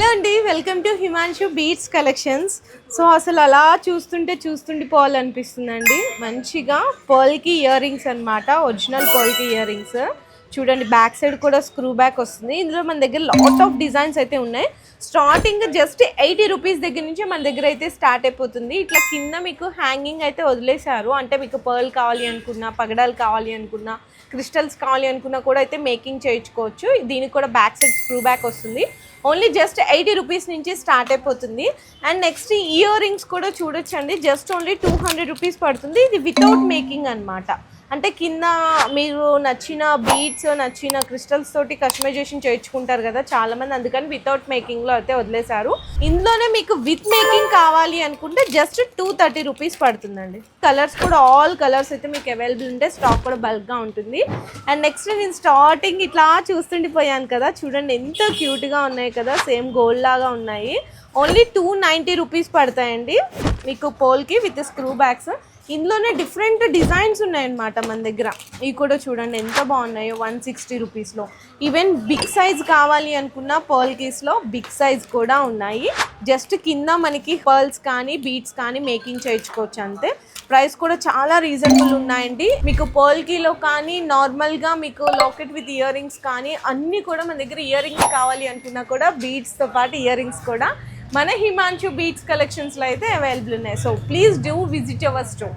Hello అండి, welcome to Himanshu beats collections. So అసలు అలా చూస్తుండిపోవాలనిపిస్తుందండి. మంచిగా పర్ల్కి ఇయర్ రింగ్స్ అనమాట, ఒరిజినల్ పర్ల్కి ఇయర్ రింగ్స్. చూడండి, బ్యాక్ సైడ్ కూడా స్క్రూ బ్యాక్ వస్తుంది. ఇందులో మన దగ్గర లాట్ ఆఫ్ డిజైన్స్ అయితే ఉన్నాయి. స్టార్టింగ్ జస్ట్ 80 రూపీస్ దగ్గర నుంచి మన దగ్గర అయితే స్టార్ట్ అయిపోతుంది. ఇట్లా కింద మీకు హ్యాంగింగ్ అయితే వదిలేశారు. అంటే మీకు పర్ల్ కావాలి అనుకున్నా, పగడాలు కావాలి అనుకున్నా, క్రిస్టల్స్ కావాలి అనుకున్నా కూడా అయితే మేకింగ్ చేయించుకోవచ్చు. దీనికి కూడా బ్యాక్ సైడ్ స్క్రూ బ్యాక్ వస్తుంది. ఓన్లీ జస్ట్ 80 రూపీస్ నుంచి స్టార్ట్ అయిపోతుంది. అండ్ నెక్స్ట్ ఇయర్ రింగ్స్ కూడా చూడొచ్చండి, జస్ట్ ఓన్లీ 200 రూపీస్ పడుతుంది. ఇది వితౌట్ మేకింగ్ అనమాట. అంటే కింద మీరు నచ్చిన బీడ్స్, నచ్చిన క్రిస్టల్స్ తోటి కస్టమైజేషన్ చేయించుకుంటారు కదా చాలామంది, అందుకని వితౌట్ మేకింగ్లో అయితే వదిలేశారు. ఇందులోనే మీకు విత్ మేకింగ్ కావాలి అనుకుంటే జస్ట్ 230 రూపీస్ పడుతుందండి. కలర్స్ కూడా ఆల్ కలర్స్ అయితే మీకు అవైలబుల్ ఉంటే స్టాక్ కూడా బల్క్గా ఉంటుంది. అండ్ నెక్స్ట్ నేను స్టార్టింగ్ ఇట్లా చూస్తుండిపోయాను కదా, చూడండి ఎంత క్యూట్గా ఉన్నాయి కదా, సేమ్ గోల్డ్ లాగా ఉన్నాయి. ఓన్లీ 290 రూపీస్ పడతాయండి మీకు పోల్కి విత్ స్క్రూ బ్యాగ్స్. ఇందులోనే డిఫరెంట్ డిజైన్స్ ఉన్నాయన్నమాట మన దగ్గర. ఇవి కూడా చూడండి ఎంత బాగున్నాయో, 160 రూపీస్లో. ఈవెన్ బిగ్ సైజ్ కావాలి అనుకున్న పర్ల్ కీస్లో బిగ్ సైజ్ కూడా ఉన్నాయి. జస్ట్ కింద మనకి పర్ల్స్ కానీ బీడ్స్ కానీ మేకింగ్ చేయించుకోవచ్చు అంతే. ప్రైస్ కూడా చాలా రీజనబుల్ ఉన్నాయండి. మీకు పర్ల్ కీలో కానీ నార్మల్గా మీకు లాకెట్ విత్ ఇయర్ రింగ్స్ కానీ అన్నీ కూడా మన దగ్గర ఇయర్ రింగ్స్ కావాలి అనుకున్నా కూడా బీడ్స్తో పాటు ఇయర్ రింగ్స్ కూడా మన హిమాన్షు బీట్స్ కలెక్షన్స్లో అయితే అవైలబుల్ ఉన్నాయి. So please do visit our store.